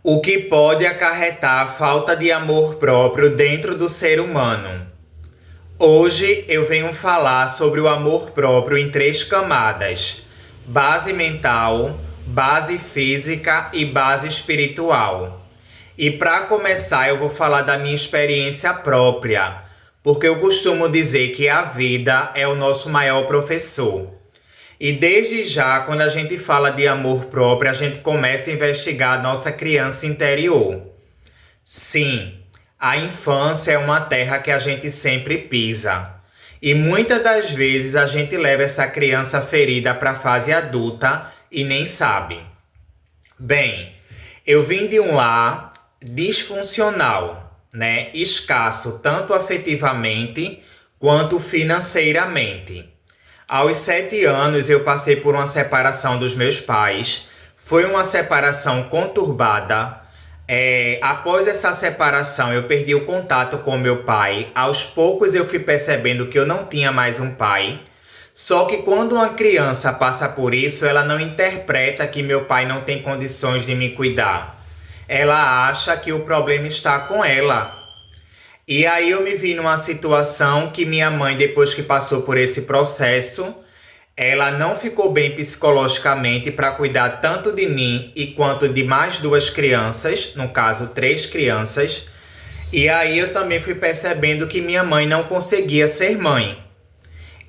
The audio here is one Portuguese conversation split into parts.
O que pode acarretar a falta de amor próprio dentro do ser humano. Hoje eu venho falar sobre o amor próprio em três camadas: base mental, base física e base espiritual. E para começar, eu vou falar da minha experiência própria, porque eu costumo dizer que a vida é o nosso maior professor. E desde já, quando a gente fala de amor próprio, a gente começa a investigar a nossa criança interior. Sim, a infância é uma terra que a gente sempre pisa. E muitas das vezes a gente leva essa criança ferida para a fase adulta e nem sabe. Bem, eu vim de um lar disfuncional, né? Escasso tanto afetivamente quanto financeiramente. Aos 7 anos eu passei por uma separação dos meus pais. Foi uma separação conturbada. Após essa separação eu perdi o contato com meu pai. Aos poucos eu fui percebendo que eu não tinha mais um pai. Só que quando uma criança passa por isso, ela não interpreta que meu pai não tem condições de me cuidar. Ela acha que o problema está com ela. E aí eu me vi numa situação que minha mãe, depois que passou por esse processo, ela não ficou bem psicologicamente para cuidar tanto de mim e quanto de mais duas crianças, no caso, três crianças. E aí eu também fui percebendo que minha mãe não conseguia ser mãe.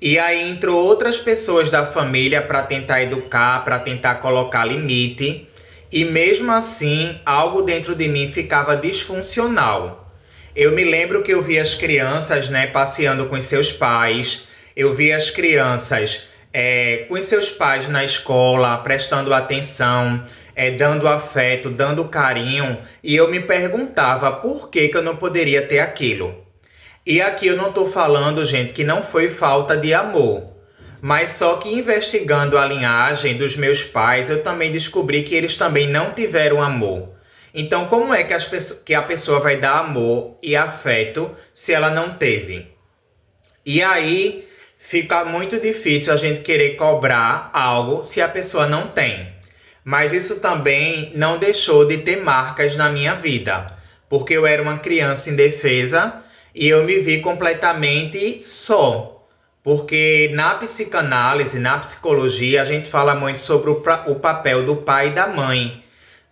E aí entrou outras pessoas da família para tentar educar, para tentar colocar limite. E mesmo assim, algo dentro de mim ficava disfuncional. Eu me lembro que eu via as crianças, né, passeando com seus pais. Eu via as crianças com seus pais na escola, prestando atenção, dando afeto, dando carinho. E eu me perguntava por que eu não poderia ter aquilo. E aqui eu não estou falando, gente, que não foi falta de amor. Mas só que investigando a linhagem dos meus pais, eu também descobri que eles também não tiveram amor. Então, como é que a pessoa vai dar amor e afeto se ela não teve? E aí fica muito difícil a gente querer cobrar algo se a pessoa não tem. Mas isso também não deixou de ter marcas na minha vida, porque eu era uma criança indefesa e eu me vi completamente só. Porque na psicanálise, na psicologia, a gente fala muito sobre o papel do pai e da mãe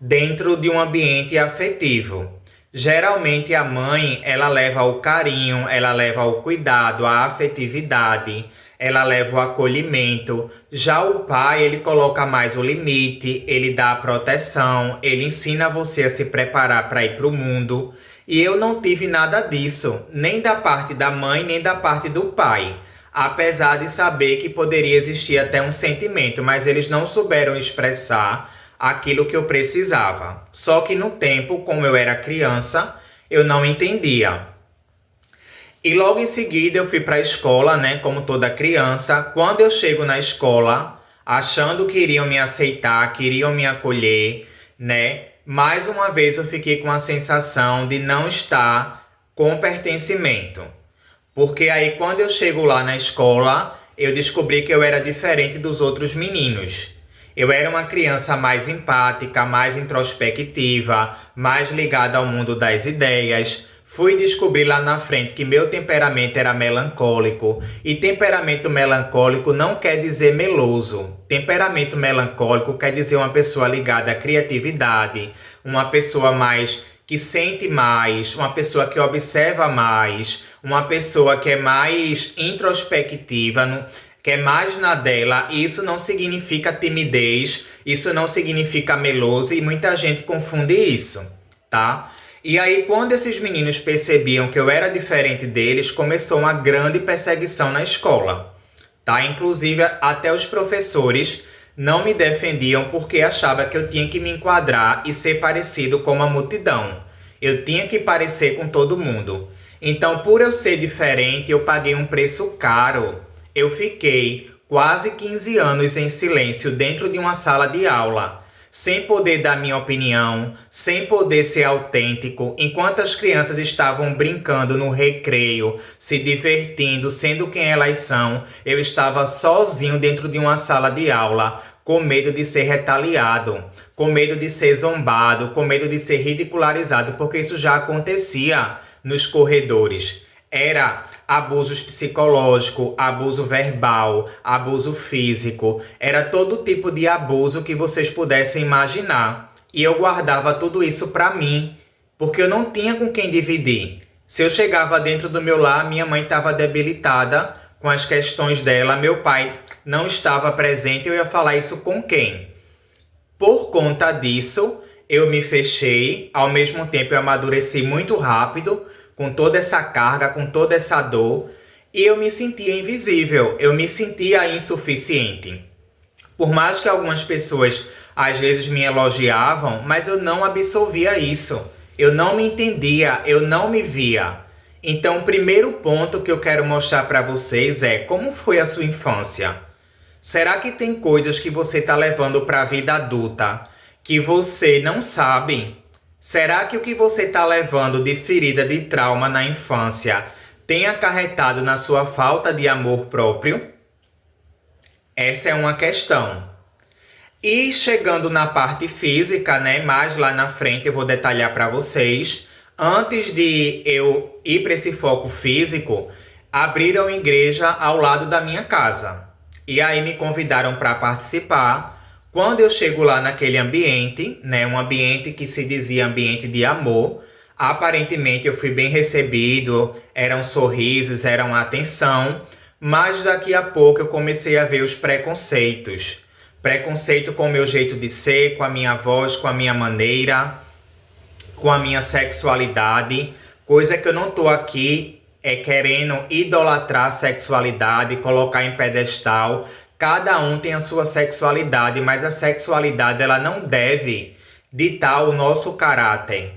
dentro de um ambiente afetivo. Geralmente a mãe, ela leva o carinho, ela leva o cuidado, a afetividade, ela leva o acolhimento. Já o pai, ele coloca mais o limite, ele dá a proteção, ele ensina você a se preparar para ir para o mundo. E eu não tive nada disso, nem da parte da mãe, nem da parte do pai. Apesar de saber que poderia existir até um sentimento, mas eles não souberam expressar aquilo que eu precisava. Só que no tempo, como eu era criança, eu não entendia. E logo em seguida eu fui para a escola, né, como toda criança. Quando eu chego na escola, achando que iriam me aceitar, que iriam me acolher, né, mais uma vez eu fiquei com a sensação de não estar com pertencimento. Porque aí quando eu chego lá na escola, eu descobri que eu era diferente dos outros meninos. Eu era uma criança mais empática, mais introspectiva, mais ligada ao mundo das ideias. Fui descobrir lá na frente que meu temperamento era melancólico. E temperamento melancólico não quer dizer meloso. Temperamento melancólico quer dizer uma pessoa ligada à criatividade, uma pessoa mais que sente mais, uma pessoa que observa mais, uma pessoa que é mais introspectiva, que é mais na dela. Isso não significa timidez, isso não significa meloso e muita gente confunde isso, tá? E aí quando esses meninos percebiam que eu era diferente deles, começou uma grande perseguição na escola, tá? Inclusive até os professores não me defendiam porque achavam que eu tinha que me enquadrar e ser parecido com a multidão. Eu tinha que parecer com todo mundo. Então, por eu ser diferente, eu paguei um preço caro. Eu fiquei quase 15 anos em silêncio dentro de uma sala de aula, sem poder dar minha opinião, sem poder ser autêntico, enquanto as crianças estavam brincando no recreio, se divertindo, sendo quem elas são, eu estava sozinho dentro de uma sala de aula, com medo de ser retaliado, com medo de ser zombado, com medo de ser ridicularizado, porque isso já acontecia nos corredores. Era abusos psicológicos, abuso verbal, abuso físico, era todo tipo de abuso que vocês pudessem imaginar. E eu guardava tudo isso para mim, porque eu não tinha com quem dividir. Se eu chegava dentro do meu lar, minha mãe estava debilitada com as questões dela, meu pai não estava presente, eu ia falar isso com quem? Por conta disso, eu me fechei, ao mesmo tempo eu amadureci muito rápido, com toda essa carga, com toda essa dor, e eu me sentia invisível, eu me sentia insuficiente. Por mais que algumas pessoas às vezes me elogiavam, mas eu não absorvia isso. Eu não me entendia, eu não me via. Então, o primeiro ponto que eu quero mostrar para vocês é como foi a sua infância. Será que tem coisas que você está levando para a vida adulta que você não sabe? Será que o que você está levando de ferida, de trauma na infância tem acarretado na sua falta de amor próprio? Essa é uma questão. E chegando na parte física, né? Mais lá na frente eu vou detalhar para vocês. Antes de eu ir para esse foco físico, abriram igreja ao lado da minha casa. E aí me convidaram para participar. Quando eu chego lá naquele ambiente, né, um ambiente que se dizia ambiente de amor, aparentemente eu fui bem recebido, eram sorrisos, era uma atenção, mas daqui a pouco eu comecei a ver os preconceitos. Preconceito com o meu jeito de ser, com a minha voz, com a minha maneira, com a minha sexualidade, coisa que eu não tô aqui querendo idolatrar a sexualidade, colocar em pedestal. Cada um tem a sua sexualidade, mas a sexualidade ela não deve ditar o nosso caráter.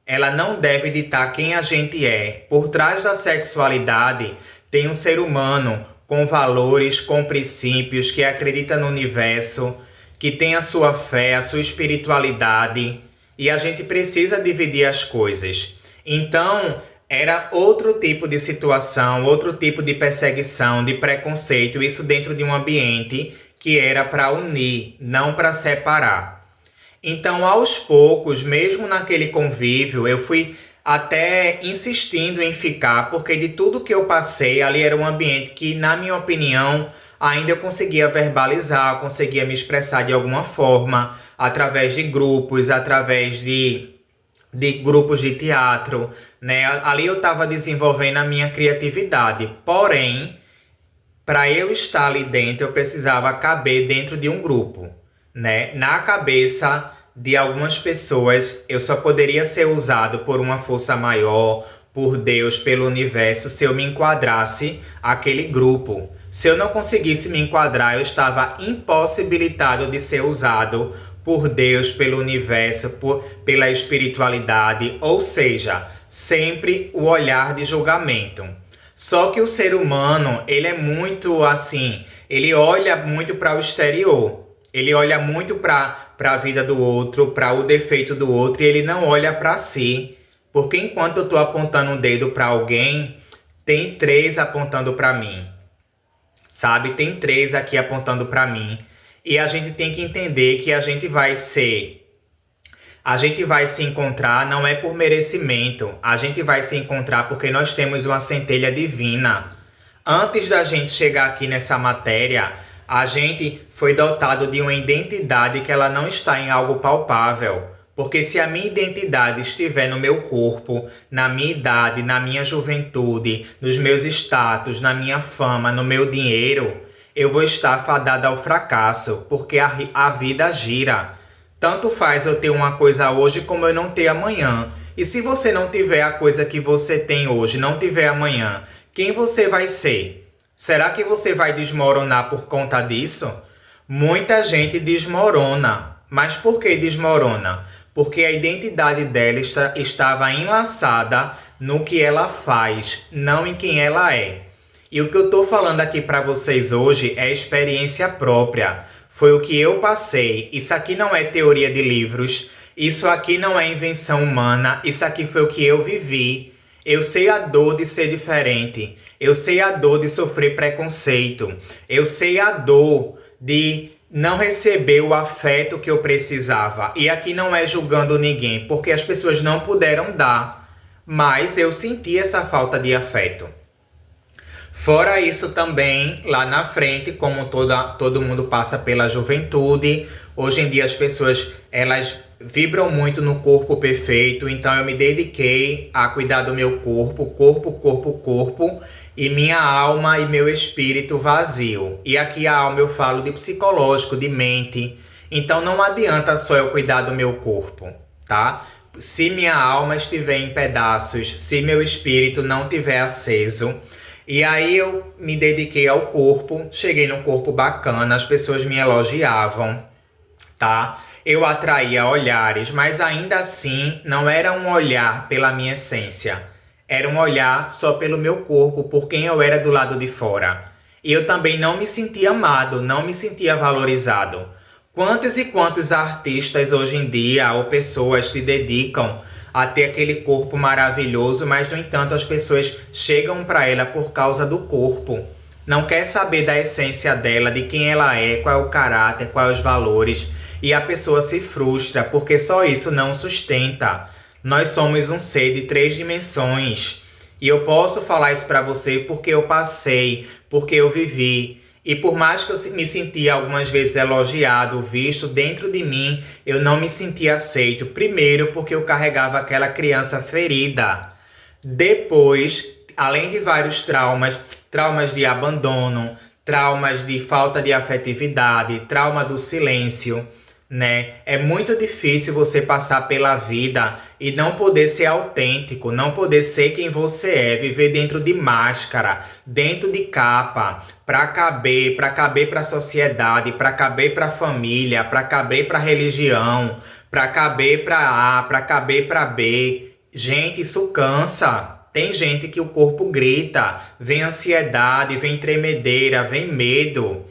Ela não deve ditar quem a gente é. Por trás da sexualidade tem um ser humano com valores, com princípios, que acredita no universo, que tem a sua fé, a sua espiritualidade. E a gente precisa dividir as coisas. Então, era outro tipo de situação, outro tipo de perseguição, de preconceito, isso dentro de um ambiente que era para unir, não para separar. Então, aos poucos, mesmo naquele convívio, eu fui até insistindo em ficar, porque de tudo que eu passei, ali era um ambiente que, na minha opinião, ainda eu conseguia verbalizar, conseguia me expressar de alguma forma, através de grupos, através de grupos de teatro, né? Ali eu estava desenvolvendo a minha criatividade. Porém, para eu estar ali dentro, eu precisava caber dentro de um grupo, né? Na cabeça de algumas pessoas, eu só poderia ser usado por uma força maior, por Deus, pelo universo, se eu me enquadrasse aquele grupo. Se eu não conseguisse me enquadrar, eu estava impossibilitado de ser usado por Deus, pelo universo, pela espiritualidade, ou seja, sempre o olhar de julgamento. Só que o ser humano, ele é muito assim, ele olha muito para o exterior, ele olha muito para a vida do outro, para o defeito do outro, e ele não olha para si. Porque enquanto eu estou apontando um dedo para alguém, tem 3 apontando para mim. Sabe? Tem 3 aqui apontando para mim. E a gente tem que entender que a gente vai se encontrar não é por merecimento. A gente vai se encontrar porque nós temos uma centelha divina. Antes da gente chegar aqui nessa matéria, a gente foi dotado de uma identidade que ela não está em algo palpável. Porque se a minha identidade estiver no meu corpo, na minha idade, na minha juventude, nos meus status, na minha fama, no meu dinheiro, eu vou estar fadada ao fracasso, porque a vida gira. Tanto faz eu ter uma coisa hoje como eu não ter amanhã. E se você não tiver a coisa que você tem hoje, não tiver amanhã, quem você vai ser? Será que você vai desmoronar por conta disso? Muita gente desmorona. Mas por que desmorona? Porque a identidade dela estava enlaçada no que ela faz, não em quem ela é. E o que eu estou falando aqui para vocês hoje é experiência própria. Foi o que eu passei. Isso aqui não é teoria de livros. Isso aqui não é invenção humana. Isso aqui foi o que eu vivi. Eu sei a dor de ser diferente. Eu sei a dor de sofrer preconceito. Eu sei a dor de não recebeu o afeto que eu precisava. E aqui não é julgando ninguém, porque as pessoas não puderam dar, mas eu senti essa falta de afeto. Fora isso também, lá na frente, como todo mundo passa pela juventude, hoje em dia as pessoas, elas vibram muito no corpo perfeito, então eu me dediquei a cuidar do meu corpo, e minha alma e meu espírito vazio. E aqui a alma eu falo de psicológico, de mente, então não adianta só eu cuidar do meu corpo, tá? Se minha alma estiver em pedaços, se meu espírito não estiver aceso, e aí eu me dediquei ao corpo, cheguei num corpo bacana, as pessoas me elogiavam, tá? Eu atraía olhares, mas ainda assim não era um olhar pela minha essência. Era um olhar só pelo meu corpo, por quem eu era do lado de fora. E eu também não me sentia amado, não me sentia valorizado. Quantos e quantos artistas hoje em dia ou pessoas se dedicam a ter aquele corpo maravilhoso, mas no entanto as pessoas chegam para ela por causa do corpo. Não quer saber da essência dela, de quem ela é, qual é o caráter, quais os valores. E a pessoa se frustra porque só isso não sustenta. Nós somos um ser de 3 dimensões. E eu posso falar isso para você porque eu passei, porque eu vivi. E por mais que eu me sentia algumas vezes elogiado, visto dentro de mim, eu não me sentia aceito. Primeiro, porque eu carregava aquela criança ferida. Depois, além de vários traumas, traumas de abandono, traumas de falta de afetividade, trauma do silêncio, né? É muito difícil você passar pela vida e não poder ser autêntico, não poder ser quem você é, viver dentro de máscara, dentro de capa, para caber para a sociedade, para caber para a família, para caber para a religião, para caber para A, para caber para B. Gente, isso cansa. Tem gente que o corpo grita, vem ansiedade, vem tremedeira, vem medo.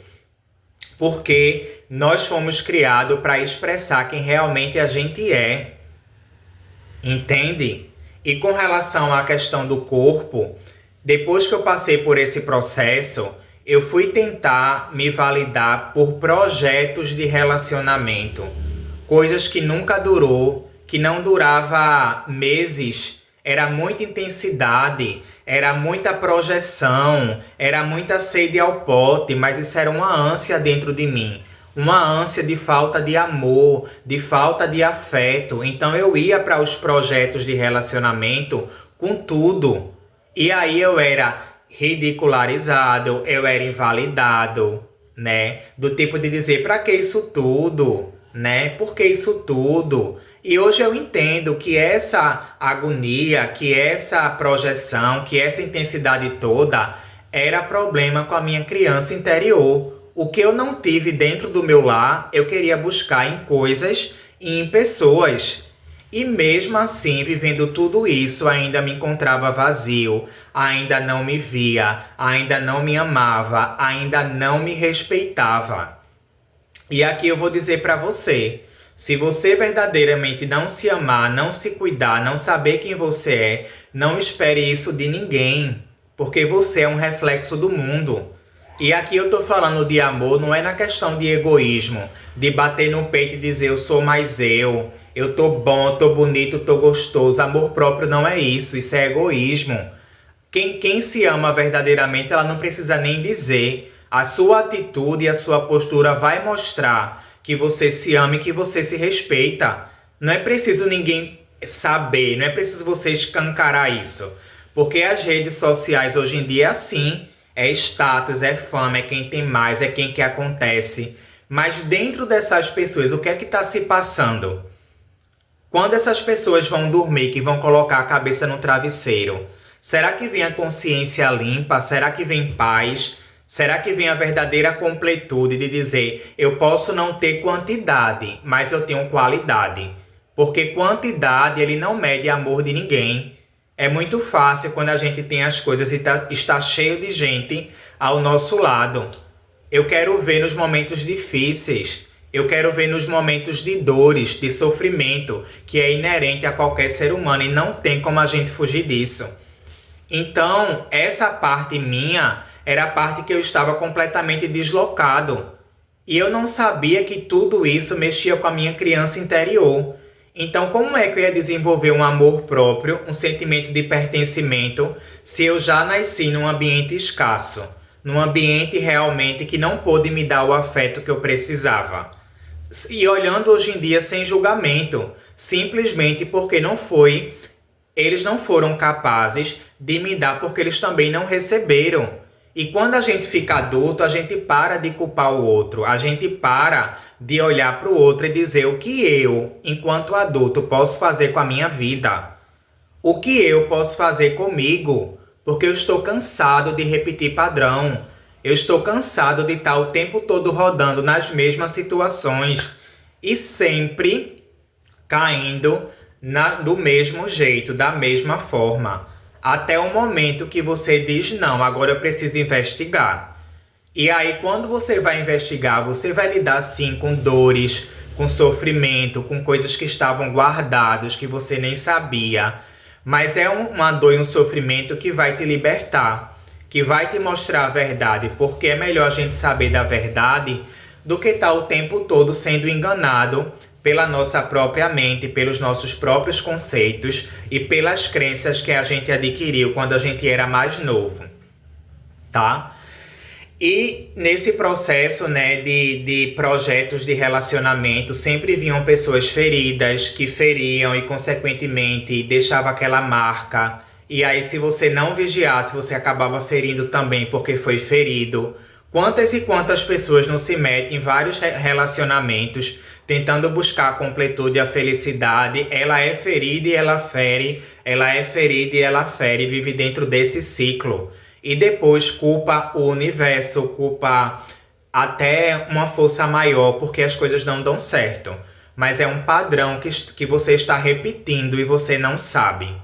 Porque nós fomos criados para expressar quem realmente a gente é. Entende? E com relação à questão do corpo, depois que eu passei por esse processo, eu fui tentar me validar por projetos de relacionamento. Coisas que nunca durou, que não durava meses. Era muita intensidade, era muita projeção, era muita sede ao pote, mas isso era uma ânsia dentro de mim. Uma ânsia de falta de amor, de falta de afeto. Então eu ia para os projetos de relacionamento com tudo. E aí eu era ridicularizado, eu era invalidado, né? Do tipo de dizer, para que isso tudo? Né? Por que isso tudo? E hoje eu entendo que essa agonia, que essa projeção, que essa intensidade toda era problema com a minha criança interior. O que eu não tive dentro do meu lar, eu queria buscar em coisas e em pessoas. E mesmo assim, vivendo tudo isso, ainda me encontrava vazio, ainda não me via, ainda não me amava, ainda não me respeitava. E aqui eu vou dizer para você, se você verdadeiramente não se amar, não se cuidar, não saber quem você é, não espere isso de ninguém, porque você é um reflexo do mundo. E aqui eu tô falando de amor, não é na questão de egoísmo, de bater no peito e dizer eu sou mais eu tô bom, tô bonito, tô gostoso. Amor próprio não é isso, isso é egoísmo. Quem se ama verdadeiramente, ela não precisa nem dizer. A sua atitude e a sua postura vai mostrar que você se ama e que você se respeita. Não é preciso ninguém saber, não é preciso você escancarar isso. Porque as redes sociais hoje em dia é assim. É status, é fama, é quem tem mais, é quem que acontece. Mas dentro dessas pessoas, o que é que está se passando? Quando essas pessoas vão dormir, que vão colocar a cabeça no travesseiro, será que vem a consciência limpa? Será que vem paz? Será que vem a verdadeira completude de dizer, eu posso não ter quantidade, mas eu tenho qualidade? Porque quantidade, ele não mede amor de ninguém. É muito fácil quando a gente tem as coisas e está cheio de gente ao nosso lado. Eu quero ver nos momentos difíceis. Eu quero ver nos momentos de dores, de sofrimento, que é inerente a qualquer ser humano e não tem como a gente fugir disso. Então, essa parte minha era a parte que eu estava completamente deslocado. E eu não sabia que tudo isso mexia com a minha criança interior. Então, como é que eu ia desenvolver um amor próprio, um sentimento de pertencimento, se eu já nasci num ambiente escasso, num ambiente realmente que não pôde me dar o afeto que eu precisava? E olhando hoje em dia sem julgamento, simplesmente porque eles não foram capazes de me dar porque eles também não receberam. E quando a gente fica adulto, a gente para de culpar o outro, a gente para de olhar para o outro e dizer o que eu, enquanto adulto, posso fazer com a minha vida. O que eu posso fazer comigo? Porque eu estou cansado de repetir padrão. Eu estou cansado de estar o tempo todo rodando nas mesmas situações e sempre caindo do mesmo jeito, da mesma forma. Até o momento que você diz, não, agora eu preciso investigar. E aí, quando você vai investigar, você vai lidar sim com dores, com sofrimento, com coisas que estavam guardadas, que você nem sabia. Mas é uma dor e um sofrimento que vai te libertar, que vai te mostrar a verdade, porque é melhor a gente saber da verdade do que estar o tempo todo sendo enganado pela nossa própria mente, pelos nossos próprios conceitos e pelas crenças que a gente adquiriu quando a gente era mais novo, tá? E nesse processo, né, de projetos de relacionamento, sempre vinham pessoas feridas, que feriam e, consequentemente, deixava aquela marca. E aí, se você não vigiasse, você acabava ferindo também porque foi ferido. Quantas e quantas pessoas não se metem em vários relacionamentos tentando buscar a completude e a felicidade? Ela é ferida e ela fere, ela é ferida e ela fere, vive dentro desse ciclo. E depois culpa o universo, culpa até uma força maior porque as coisas não dão certo. Mas é um padrão que você está repetindo e você não sabe.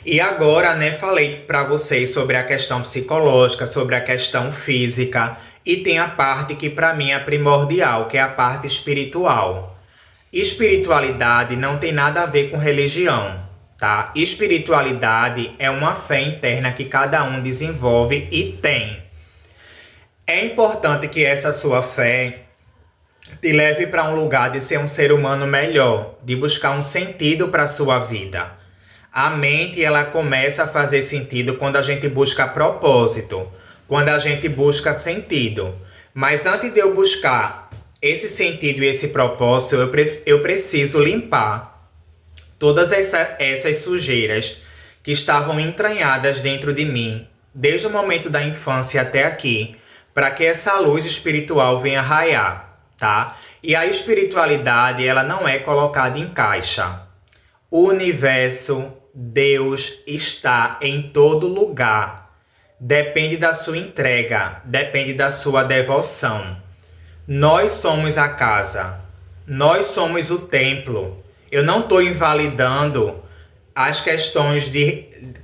E agora, né, falei para vocês sobre a questão psicológica, sobre a questão física, e tem a parte que para mim é primordial, que é a parte espiritual. Espiritualidade não tem nada a ver com religião, tá? Espiritualidade é uma fé interna que cada um desenvolve e tem. É importante que essa sua fé te leve para um lugar de ser um ser humano melhor, de buscar um sentido para a sua vida. A mente, ela começa a fazer sentido quando a gente busca propósito, quando a gente busca sentido. Mas antes de eu buscar esse sentido e esse propósito, eu preciso limpar todas essas sujeiras que estavam entranhadas dentro de mim, desde o momento da infância até aqui, para que essa luz espiritual venha raiar, tá? E a espiritualidade, ela não é colocada em caixa. O universo, Deus está em todo lugar. Depende da sua entrega, depende da sua devoção. Nós somos a casa, nós somos o templo. Eu não estou invalidando as questões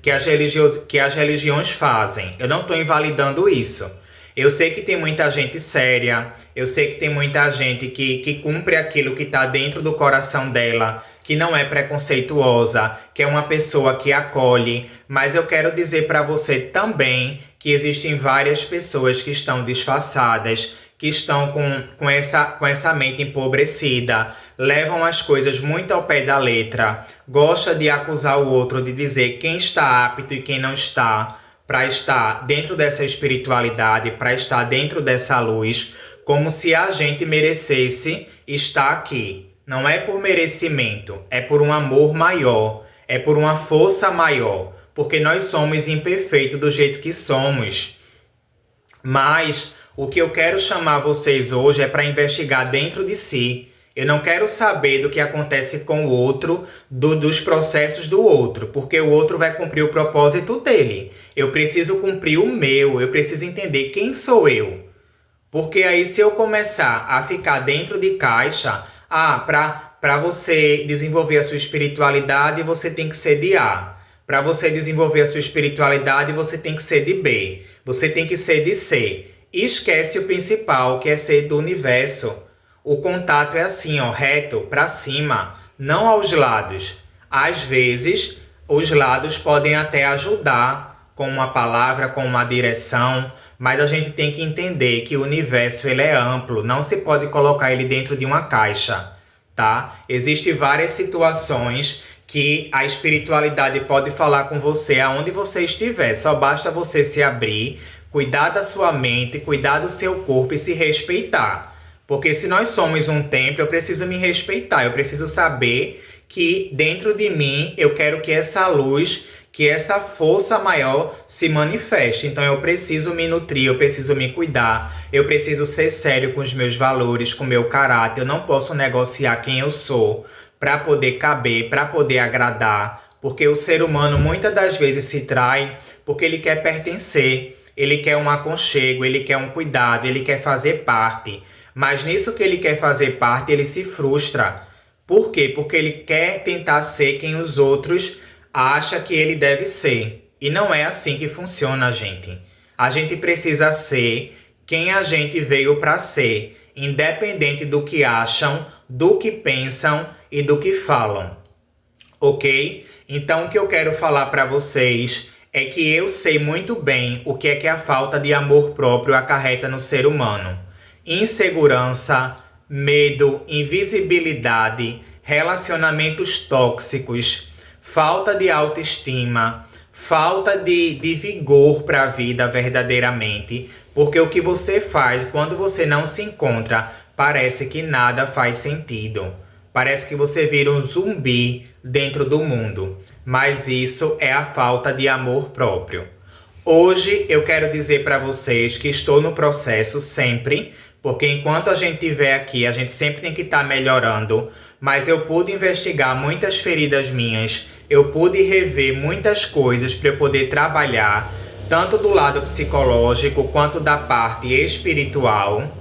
que as religiões fazem. Eu não estou invalidando isso. Eu sei que tem muita gente séria, eu sei que tem muita gente que cumpre aquilo que está dentro do coração dela, que não é preconceituosa, que é uma pessoa que acolhe, mas eu quero dizer para você também que existem várias pessoas que estão disfarçadas, que estão com essa mente empobrecida, levam as coisas muito ao pé da letra, gosta de acusar o outro, de dizer quem está apto e quem não está, para estar dentro dessa espiritualidade, para estar dentro dessa luz, como se a gente merecesse estar aqui. Não é por merecimento, é por um amor maior, é por uma força maior, porque nós somos imperfeitos do jeito que somos. Mas o que eu quero chamar vocês hoje é para investigar dentro de si. Eu não quero saber do que acontece com o outro, dos processos do outro, porque o outro vai cumprir o propósito dele. Eu preciso cumprir o meu, eu preciso entender quem sou eu. Porque aí se eu começar a ficar dentro de caixa, para você desenvolver a sua espiritualidade, você tem que ser de A. Para você desenvolver a sua espiritualidade, você tem que ser de B. Você tem que ser de C. E esquece o principal, que é ser do universo. O contato é assim, ó, reto, para cima, não aos lados. Às vezes, os lados podem até ajudar, com uma palavra, com uma direção, mas a gente tem que entender que o universo ele é amplo, não se pode colocar ele dentro de uma caixa, tá? Existem várias situações que a espiritualidade pode falar com você aonde você estiver, só basta você se abrir, cuidar da sua mente, cuidar do seu corpo e se respeitar. Porque se nós somos um templo, eu preciso me respeitar, eu preciso saber que dentro de mim eu quero que essa luz, que essa força maior se manifeste. Então eu preciso me nutrir, eu preciso me cuidar, eu preciso ser sério com os meus valores, com o meu caráter. Eu não posso negociar quem eu sou para poder caber, para poder agradar. Porque o ser humano muitas das vezes se trai porque ele quer pertencer, ele quer um aconchego, ele quer um cuidado, ele quer fazer parte. Mas nisso que ele quer fazer parte, ele se frustra. Por quê? Porque ele quer tentar ser quem os outros acham que ele deve ser. E não é assim que funciona, gente. A gente precisa ser quem a gente veio para ser, independente do que acham, do que pensam e do que falam. Ok? Então o que eu quero falar para vocês é que eu sei muito bem o que é que a falta de amor próprio acarreta no ser humano. Insegurança, medo, invisibilidade, relacionamentos tóxicos, falta de autoestima, falta de vigor para a vida verdadeiramente, porque o que você faz quando você não se encontra, parece que nada faz sentido. Parece que você vira um zumbi dentro do mundo, mas isso é a falta de amor próprio. Hoje eu quero dizer para vocês que estou no processo sempre, porque enquanto a gente estiver aqui, a gente sempre tem que estar melhorando, mas eu pude investigar muitas feridas minhas, eu pude rever muitas coisas para eu poder trabalhar, tanto do lado psicológico quanto da parte espiritual,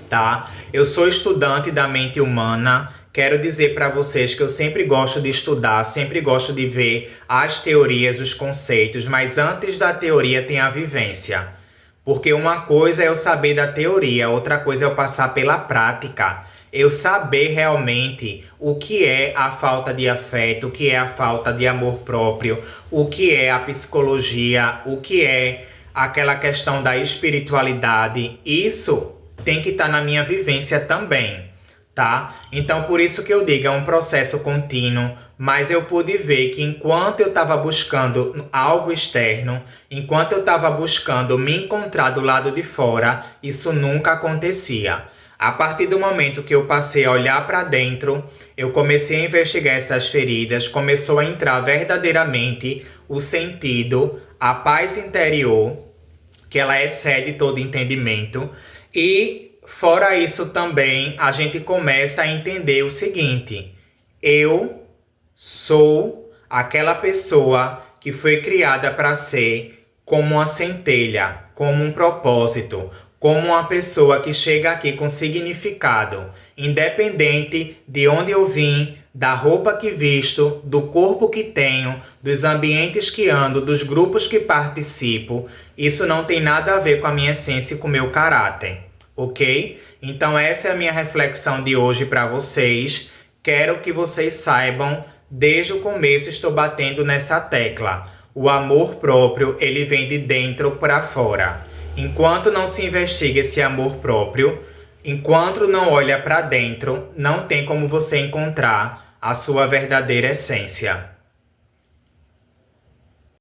tá? Eu sou estudante da mente humana, quero dizer para vocês que eu sempre gosto de estudar, sempre gosto de ver as teorias, os conceitos, mas antes da teoria tem a vivência. Porque uma coisa é eu saber da teoria, outra coisa é eu passar pela prática. Eu saber realmente o que é a falta de afeto, o que é a falta de amor próprio, o que é a psicologia, o que é aquela questão da espiritualidade. Isso tem que estar na minha vivência também, tá? Então por isso que eu digo, é um processo contínuo, mas eu pude ver que enquanto eu estava buscando algo externo, enquanto eu estava buscando me encontrar do lado de fora, isso nunca acontecia. A partir do momento que eu passei a olhar para dentro, eu comecei a investigar essas feridas, começou a entrar verdadeiramente o sentido, a paz interior, que ela excede todo entendimento. E fora isso também, a gente começa a entender o seguinte: eu sou aquela pessoa que foi criada para ser como uma centelha, como um propósito, como uma pessoa que chega aqui com significado, independente de onde eu vim, da roupa que visto, do corpo que tenho, dos ambientes que ando, dos grupos que participo. Isso não tem nada a ver com a minha essência e com o meu caráter, ok? Então essa é a minha reflexão de hoje para vocês. Quero que vocês saibam, desde o começo estou batendo nessa tecla. O amor próprio, ele vem de dentro para fora. Enquanto não se investiga esse amor próprio, enquanto não olha para dentro, não tem como você encontrar a sua verdadeira essência.